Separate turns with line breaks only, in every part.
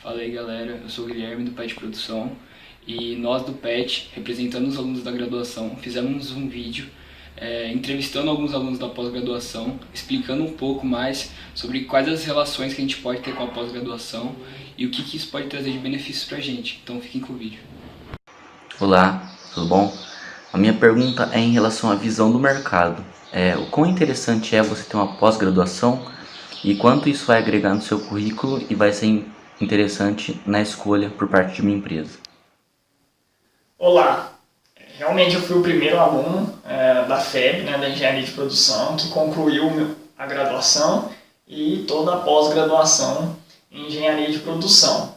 Fala aí galera, eu sou o Guilherme do PET Produção e nós do PET, representando os alunos da graduação, fizemos um vídeo entrevistando alguns alunos da pós-graduação, explicando um pouco mais sobre quais as relações que a gente pode ter com a pós-graduação e o que isso pode trazer de benefícios pra gente. Então fiquem com o vídeo.
Olá, tudo bom? A minha pergunta é em relação à visão do mercado. O quão interessante é você ter uma pós-graduação e quanto isso vai agregar no seu currículo e vai ser interessante na escolha por parte de uma empresa.
Olá, realmente eu fui o primeiro aluno da FEB, da Engenharia de Produção, que concluiu a graduação e toda a pós-graduação em Engenharia de Produção.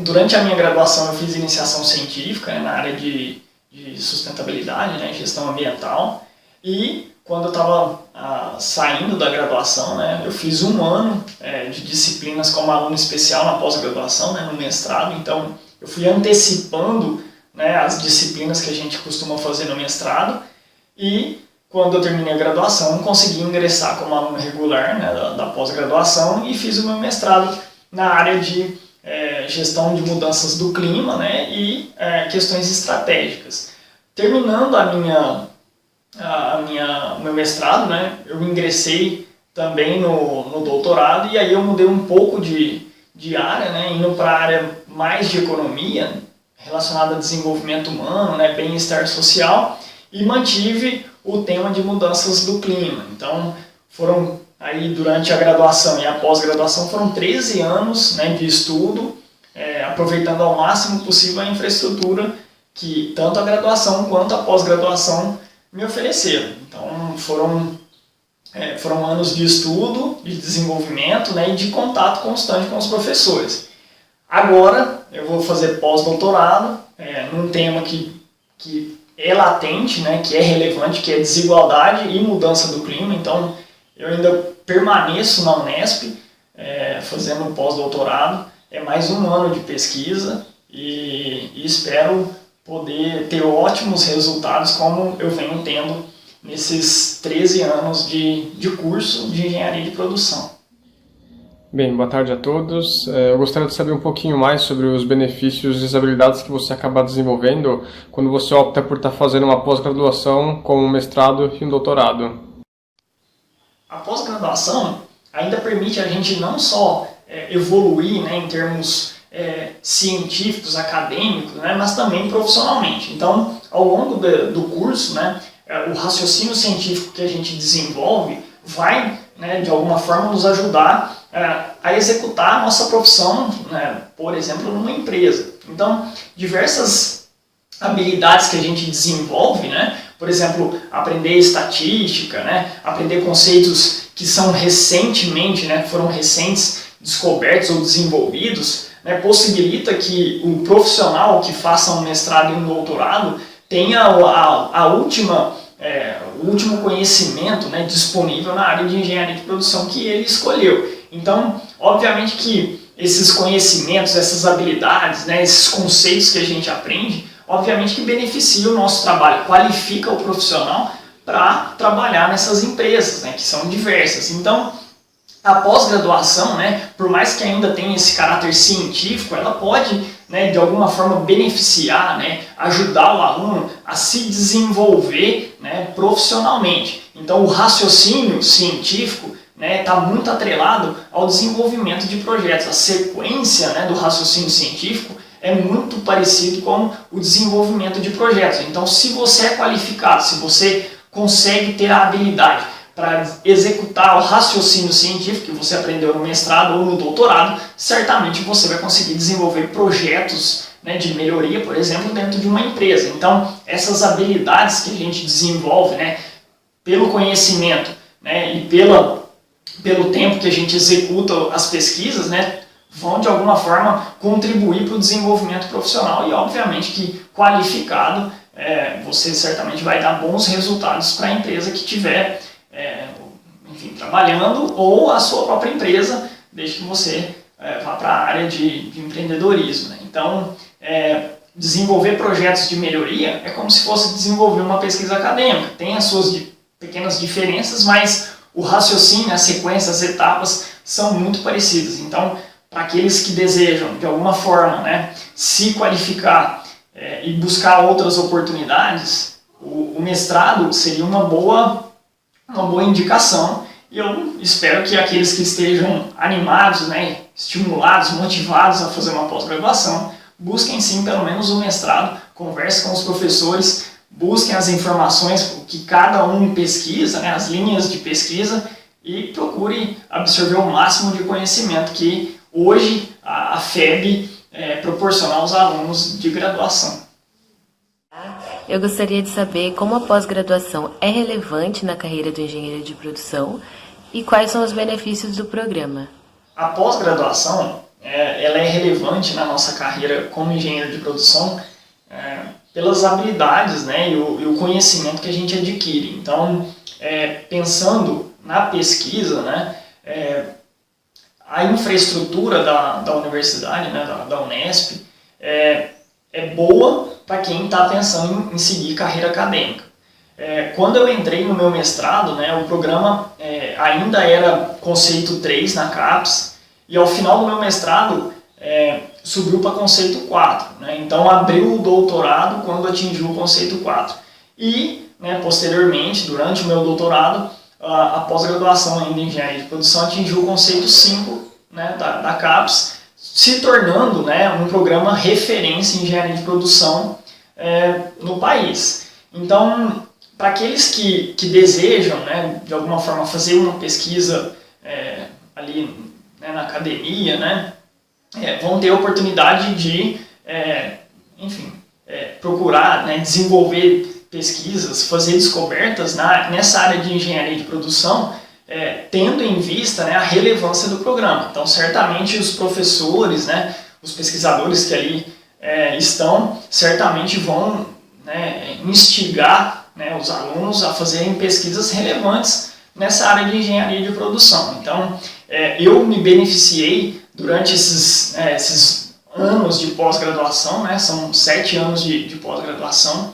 Durante a minha graduação eu fiz iniciação científica na área de sustentabilidade, gestão ambiental, e quando eu estava saindo da graduação, eu fiz um ano de disciplinas como aluno especial na pós-graduação, no mestrado. Então eu fui antecipando as disciplinas que a gente costuma fazer no mestrado, e quando eu terminei a graduação consegui ingressar como aluno regular da pós-graduação e fiz o meu mestrado na área de gestão de mudanças do clima e questões estratégicas. Terminando o meu mestrado, eu ingressei também no doutorado, e aí eu mudei um pouco de área, indo para a área mais de economia, relacionada a desenvolvimento humano, bem-estar social, e mantive o tema de mudanças do clima. Então, foram aí durante a graduação e a pós-graduação, foram 13 anos de estudo, aproveitando ao máximo possível a infraestrutura que tanto a graduação quanto a pós-graduação me ofereceram. Então, foram anos de estudo, de desenvolvimento e de contato constante com os professores. Agora eu vou fazer pós-doutorado num tema que é latente, que é relevante, que é desigualdade e mudança do clima. Então eu ainda permaneço na Unesp fazendo pós-doutorado. É mais um ano de pesquisa e espero poder ter ótimos resultados como eu venho tendo nesses 13 anos de curso de engenharia de produção.
Bem, boa tarde a todos. Eu gostaria de saber um pouquinho mais sobre os benefícios e as habilidades que você acaba desenvolvendo quando você opta por estar fazendo uma pós-graduação com um mestrado e um doutorado.
A pós-graduação ainda permite a gente não só evoluir em termos científicos, acadêmicos, mas também profissionalmente. Então, ao longo do curso, o raciocínio científico que a gente desenvolve vai, de alguma forma, nos ajudar a executar a nossa profissão, por exemplo, numa empresa. Então, diversas habilidades que a gente desenvolve, por exemplo, aprender estatística, aprender conceitos que são recentemente, foram recentes descobertos ou desenvolvidos, possibilita que o profissional que faça um mestrado e um doutorado tenha o último conhecimento disponível na área de engenharia de produção que ele escolheu. Então, obviamente que esses conhecimentos, essas habilidades, esses conceitos que a gente aprende, obviamente que beneficia o nosso trabalho, qualifica o profissional para trabalhar nessas empresas, que são diversas. Então, a pós-graduação, por mais que ainda tenha esse caráter científico, ela pode, de alguma forma, beneficiar, ajudar o aluno a se desenvolver profissionalmente. Então, o raciocínio científico está muito atrelado ao desenvolvimento de projetos. A sequência do raciocínio científico é muito parecido com o desenvolvimento de projetos. Então, se você é qualificado, se você consegue ter a habilidade para executar o raciocínio científico que você aprendeu no mestrado ou no doutorado, certamente você vai conseguir desenvolver projetos de melhoria, por exemplo, dentro de uma empresa. Então, essas habilidades que a gente desenvolve pelo conhecimento e pelo tempo que a gente executa as pesquisas, vão de alguma forma contribuir para o desenvolvimento profissional, e obviamente que qualificado, você certamente vai dar bons resultados para a empresa que tiver trabalhando, ou a sua própria empresa, desde que você vá para a área de empreendedorismo. Então, desenvolver projetos de melhoria é como se fosse desenvolver uma pesquisa acadêmica. Tem as suas pequenas diferenças, mas o raciocínio, a sequência, as etapas são muito parecidas. Então, para aqueles que desejam, de alguma forma, né, se qualificar e buscar outras oportunidades, o mestrado seria uma boa indicação. E eu espero que aqueles que estejam animados, né, estimulados, motivados a fazer uma pós-graduação, busquem sim pelo menos o mestrado, conversem com os professores, busquem as informações, o que cada um pesquisa, né, as linhas de pesquisa, e procure absorver o máximo de conhecimento que hoje a FEB proporciona aos alunos de graduação.
Eu gostaria de saber como a pós-graduação é relevante na carreira do engenheiro de produção e quais são os benefícios do programa.
A pós-graduação ela é relevante na nossa carreira como engenheiro de produção pelas habilidades, né, e o conhecimento que a gente adquire. Então, pensando na pesquisa, né, a infraestrutura da universidade, né, da Unesp, é boa para quem está pensando em seguir carreira acadêmica. Quando eu entrei no meu mestrado, né, o programa ainda era conceito 3 na CAPES, e ao final do meu mestrado subiu para conceito 4. Né, então abriu o doutorado quando atingiu o conceito 4. E, né, posteriormente, durante o meu doutorado, a pós-graduação ainda em engenharia de produção atingiu o conceito 5, né, da CAPES, se tornando, né, um programa referência em engenharia de produção no país. Então, para aqueles que desejam, né, de alguma forma fazer uma pesquisa ali, né, na academia, né, vão ter a oportunidade de procurar, né, desenvolver pesquisas, fazer descobertas nessa área de engenharia de produção, tendo em vista, né, a relevância do programa. Então, certamente os professores, né, os pesquisadores que ali estão, certamente vão, né, instigar, né, os alunos a fazerem pesquisas relevantes nessa área de engenharia de produção. Então, eu me beneficiei durante esses anos de pós-graduação, né, são 7 anos de pós-graduação,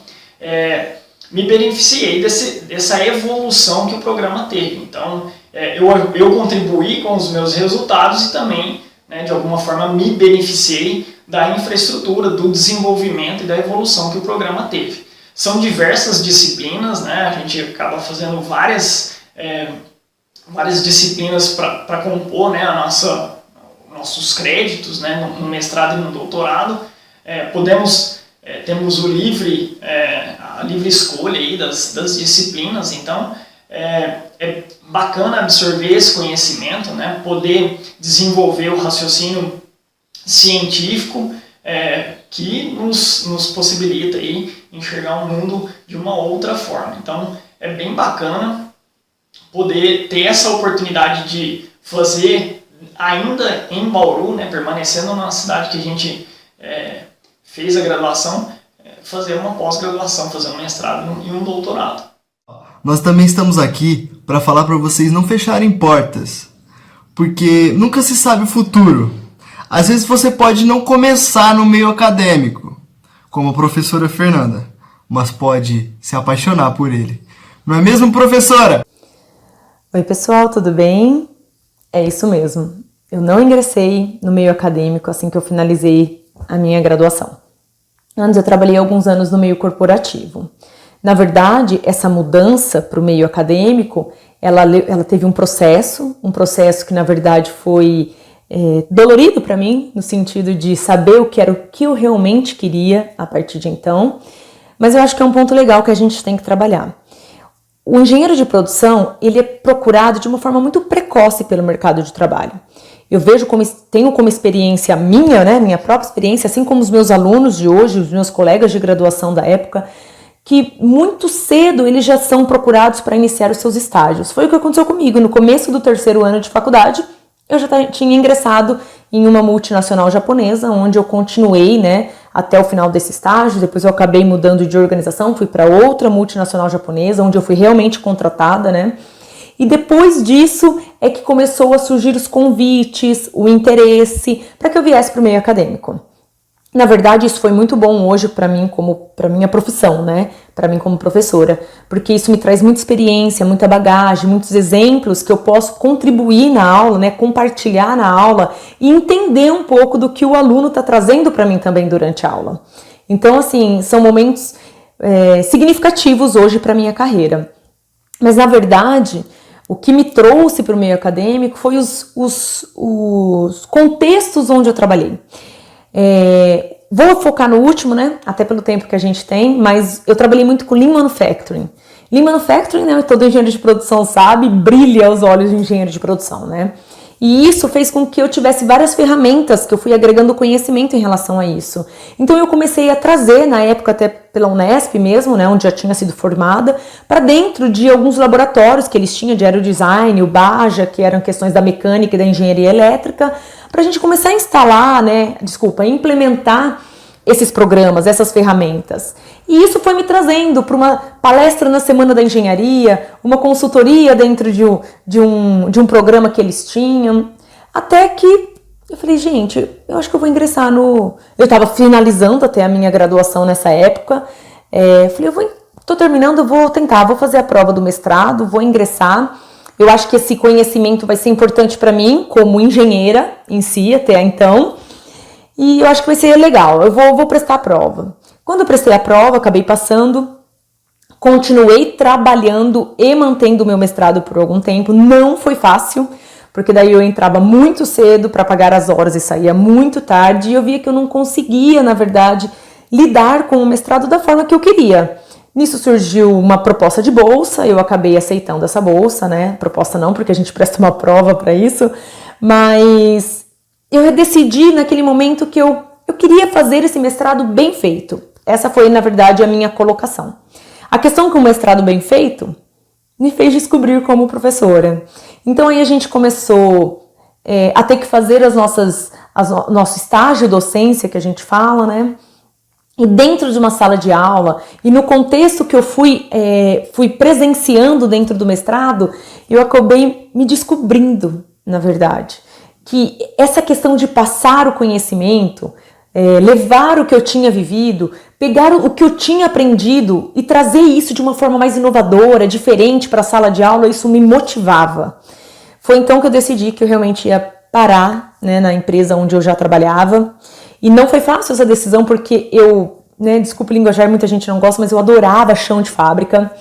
me beneficiei dessa evolução que o programa teve. Então, eu contribuí com os meus resultados e também, né, de alguma forma, me beneficiei da infraestrutura, do desenvolvimento e da evolução que o programa teve. São diversas disciplinas, né, a gente acaba fazendo várias disciplinas para compor, né, nossos créditos, né, no mestrado e no doutorado. Temos a livre escolha aí das disciplinas, então é bacana absorver esse conhecimento, né, poder desenvolver o raciocínio científico que nos possibilita aí enxergar o mundo de uma outra forma. Então é bem bacana poder ter essa oportunidade de fazer ainda em Bauru, né, permanecendo na cidade que a gente fez a graduação, fazer uma pós-graduação, fazer um mestrado e um doutorado.
Nós também estamos aqui para falar para vocês não fecharem portas, porque nunca se sabe o futuro. Às vezes você pode não começar no meio acadêmico, como a professora Fernanda, mas pode se apaixonar por ele. Não é mesmo, professora?
Oi, pessoal, tudo bem? É isso mesmo. Eu não ingressei no meio acadêmico assim que eu finalizei a minha graduação. Antes eu trabalhei alguns anos no meio corporativo. Na verdade, essa mudança para o meio acadêmico, ela teve um processo que na verdade foi dolorido para mim, no sentido de saber o que eu realmente queria a partir de então, mas eu acho que é um ponto legal que a gente tem que trabalhar. O engenheiro de produção, ele é procurado de uma forma muito precoce pelo mercado de trabalho. Eu tenho como experiência minha, né, minha própria experiência, assim como os meus alunos de hoje, os meus colegas de graduação da época, que muito cedo eles já são procurados para iniciar os seus estágios. Foi o que aconteceu comigo. No começo do 3º ano de faculdade, eu já tinha ingressado em uma multinacional japonesa, onde eu continuei, né, até o final desse estágio. Depois eu acabei mudando de organização, fui para outra multinacional japonesa, onde eu fui realmente contratada, né? E depois disso é que começou a surgir os convites, o interesse para que eu viesse para o meio acadêmico. Na verdade, isso foi muito bom hoje para mim, como para minha profissão, né? Para mim como professora, porque isso me traz muita experiência, muita bagagem, muitos exemplos que eu posso contribuir na aula, né? Compartilhar na aula e entender um pouco do que o aluno está trazendo para mim também durante a aula. Então, assim, são momentos significativos hoje para minha carreira. Mas, na verdade, o que me trouxe para o meio acadêmico foi os contextos onde eu trabalhei. Vou focar no último, né? Até pelo tempo que a gente tem, mas eu trabalhei muito com Lean Manufacturing. Lean Manufacturing, né? Todo engenheiro de produção sabe, brilha aos olhos de engenheiro de produção, né? E isso fez com que eu tivesse várias ferramentas que eu fui agregando conhecimento em relação a isso. Então eu comecei a trazer, na época até pela Unesp mesmo, né, onde já tinha sido formada, para dentro de alguns laboratórios que eles tinham de aerodesign, o Baja, que eram questões da mecânica e da engenharia elétrica, para a gente começar a instalar, implementar esses programas, essas ferramentas. E isso foi me trazendo para uma palestra na Semana da Engenharia, uma consultoria dentro de um programa que eles tinham, até que eu falei, gente, eu acho que eu vou ingressar no... Eu estava finalizando até a minha graduação nessa época, falei, estou terminando, vou fazer a prova do mestrado, vou ingressar. Eu acho que esse conhecimento vai ser importante para mim, como engenheira em si, até então, e eu acho que vai ser legal, eu vou prestar a prova. Quando eu prestei a prova, acabei passando, continuei trabalhando e mantendo o meu mestrado por algum tempo. Não foi fácil, porque daí eu entrava muito cedo para pagar as horas e saía muito tarde, e eu via que eu não conseguia, na verdade, lidar com o mestrado da forma que eu queria. Nisso surgiu uma proposta de bolsa, eu acabei aceitando essa bolsa, né? Proposta não, porque a gente presta uma prova para isso, mas eu decidi naquele momento que eu queria fazer esse mestrado bem feito. Essa foi, na verdade, a minha colocação. A questão com o mestrado bem feito me fez descobrir como professora. Então aí a gente começou a ter que fazer nosso estágio docência, que a gente fala, né? E dentro de uma sala de aula, e no contexto que eu fui presenciando dentro do mestrado, eu acabei me descobrindo, na verdade, que essa questão de passar o conhecimento, levar o que eu tinha vivido, pegar o que eu tinha aprendido e trazer isso de uma forma mais inovadora, diferente para a sala de aula, isso me motivava. Foi então que eu decidi que eu realmente ia parar, né, na empresa onde eu já trabalhava. E não foi fácil essa decisão porque desculpa o linguajar, muita gente não gosta, mas eu adorava chão de fábrica.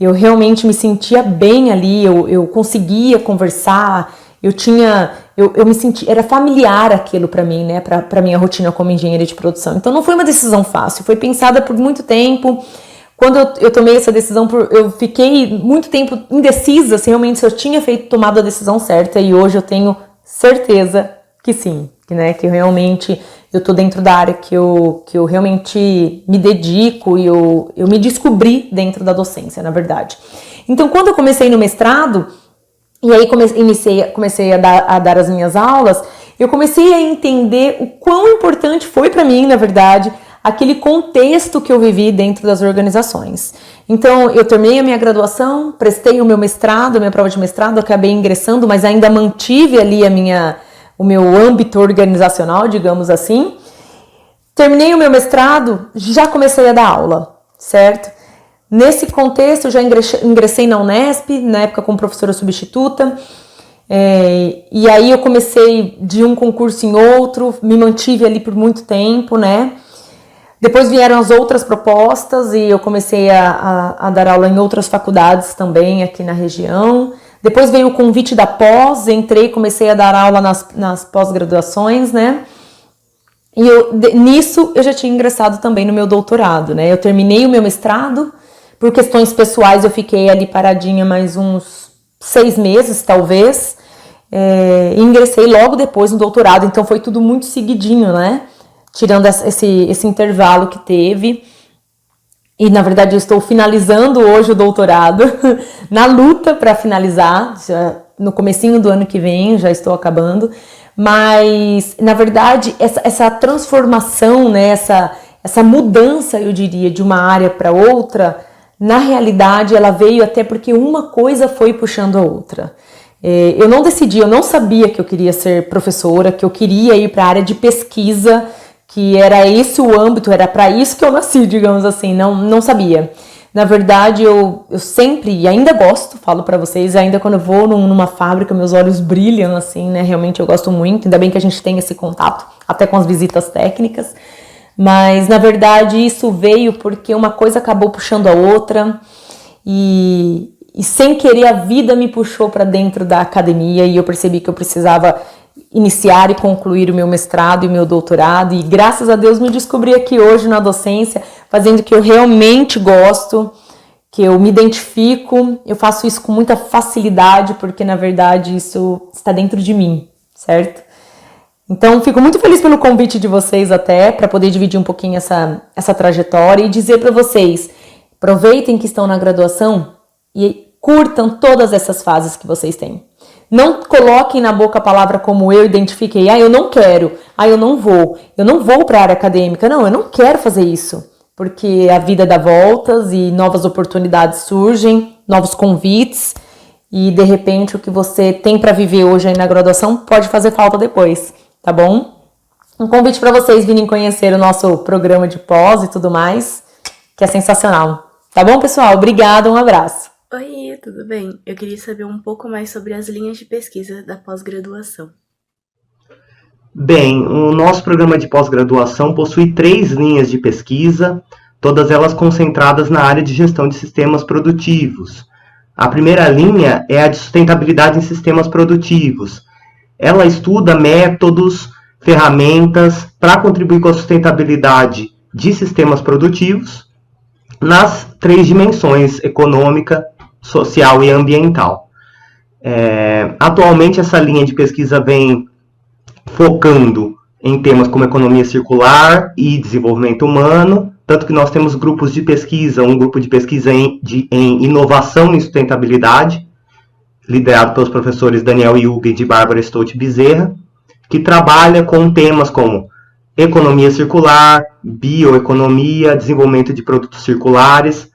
Eu realmente me sentia bem ali, eu conseguia conversar, eu me sentia, era familiar aquilo para mim, né, para minha rotina como engenheira de produção. Então não foi uma decisão fácil, foi pensada por muito tempo. Quando eu tomei essa decisão, eu fiquei muito tempo indecisa se realmente eu tinha tomado a decisão certa, e hoje eu tenho certeza que sim, que realmente eu tô dentro da área que eu realmente me dedico e eu me descobri dentro da docência, na verdade. Então, quando eu comecei no mestrado, e aí comecei a dar as minhas aulas, eu comecei a entender o quão importante foi para mim, na verdade, aquele contexto que eu vivi dentro das organizações. Então, eu terminei a minha graduação, prestei o meu mestrado, a minha prova de mestrado, acabei ingressando, mas ainda mantive ali o meu âmbito organizacional, digamos assim. Terminei o meu mestrado, já comecei a dar aula, certo? Nesse contexto, eu já ingressei na Unesp, na época como professora substituta, e aí eu comecei de um concurso em outro, me mantive ali por muito tempo, né? Depois vieram as outras propostas e eu comecei a dar aula em outras faculdades também aqui na região. Depois veio o convite da pós, entrei, comecei a dar aula nas pós-graduações, né? E nisso eu já tinha ingressado também no meu doutorado, né? Eu terminei o meu mestrado, por questões pessoais eu fiquei ali paradinha mais uns 6 meses, talvez, e ingressei logo depois no doutorado, então foi tudo muito seguidinho, né? Tirando esse intervalo que teve. E, na verdade, eu estou finalizando hoje o doutorado, na luta para finalizar, no comecinho do ano que vem, já estou acabando. Mas, na verdade, essa transformação, né, essa mudança, eu diria, de uma área para outra, na realidade, ela veio até porque uma coisa foi puxando a outra. Eu não decidi, eu não sabia que eu queria ser professora, que eu queria ir para a área de pesquisa, que era esse o âmbito, era para isso que eu nasci, digamos assim, não sabia. Na verdade, eu sempre, e ainda gosto, falo para vocês, ainda quando eu vou numa fábrica, meus olhos brilham, assim, né? Realmente eu gosto muito, ainda bem que a gente tem esse contato, até com as visitas técnicas. Mas, na verdade, isso veio porque uma coisa acabou puxando a outra e sem querer a vida me puxou para dentro da academia e eu percebi que eu precisava iniciar e concluir o meu mestrado e o meu doutorado e graças a Deus me descobri aqui hoje na docência, fazendo o que eu realmente gosto, que eu me identifico, eu faço isso com muita facilidade porque na verdade isso está dentro de mim, certo? Então fico muito feliz pelo convite de vocês até, para poder dividir um pouquinho essa trajetória e dizer para vocês, aproveitem que estão na graduação e curtam todas essas fases que vocês têm. Não coloquem na boca a palavra como eu identifiquei. Eu não quero. Eu não vou para a área acadêmica. Não, eu não quero fazer isso. Porque a vida dá voltas e novas oportunidades surgem, novos convites. E, de repente, o que você tem para viver hoje aí na graduação pode fazer falta depois, tá bom? Um convite para vocês virem conhecer o nosso programa de pós e tudo mais, que é sensacional. Tá bom, pessoal? Obrigada, um abraço.
Oi, tudo bem? Eu queria saber um pouco mais sobre as linhas de pesquisa da pós-graduação.
Bem, o nosso programa de pós-graduação possui 3 linhas de pesquisa, todas elas concentradas na área de gestão de sistemas produtivos. A primeira linha é a de sustentabilidade em sistemas produtivos. Ela estuda métodos, ferramentas para contribuir com a sustentabilidade de sistemas produtivos nas 3 dimensões: econômica, social e ambiental. Atualmente essa linha de pesquisa vem focando em temas como economia circular e desenvolvimento humano, tanto que nós temos grupos de pesquisa, um grupo de pesquisa em inovação e sustentabilidade, liderado pelos professores Daniel Yuga e de Bárbara Stout Bezerra, que trabalha com temas como economia circular, bioeconomia, desenvolvimento de produtos circulares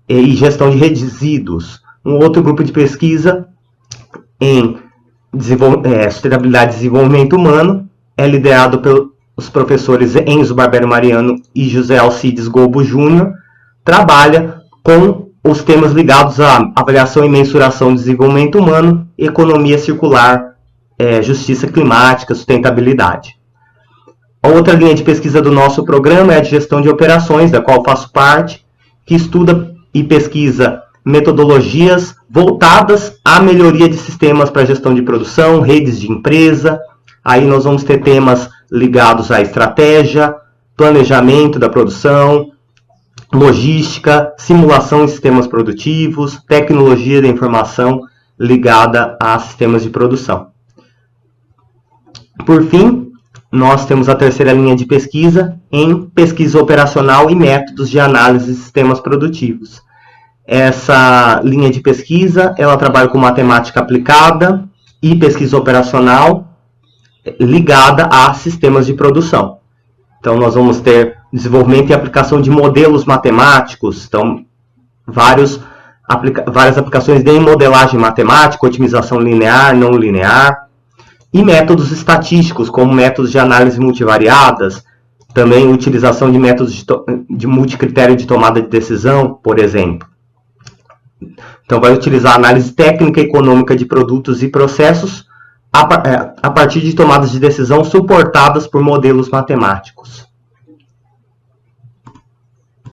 e gestão de resíduos. Um outro grupo de pesquisa em sustentabilidade e desenvolvimento humano é liderado pelos professores Enzo Barbero Mariano e José Alcides Gobo Júnior, trabalha com os temas ligados à avaliação e mensuração do desenvolvimento humano, economia circular, justiça climática, sustentabilidade. A outra linha de pesquisa do nosso programa é a de gestão de operações, da qual faço parte, que estuda e pesquisa metodologias voltadas à melhoria de sistemas para gestão de produção, redes de empresa. Aí nós vamos ter temas ligados à estratégia, planejamento da produção, logística, simulação de sistemas produtivos, tecnologia da informação ligada a sistemas de produção. Por fim, nós temos a terceira linha de pesquisa em pesquisa operacional e métodos de análise de sistemas produtivos. Essa linha de pesquisa, ela trabalha com matemática aplicada e pesquisa operacional ligada a sistemas de produção. Então, nós vamos ter desenvolvimento e aplicação de modelos matemáticos, então, várias aplicações de modelagem matemática, otimização linear, não linear, e métodos estatísticos, como métodos de análise multivariadas, também utilização de métodos de multicritério de tomada de decisão, por exemplo. Então, vai utilizar análise técnica e econômica de produtos e processos a partir de tomadas de decisão suportadas por modelos matemáticos.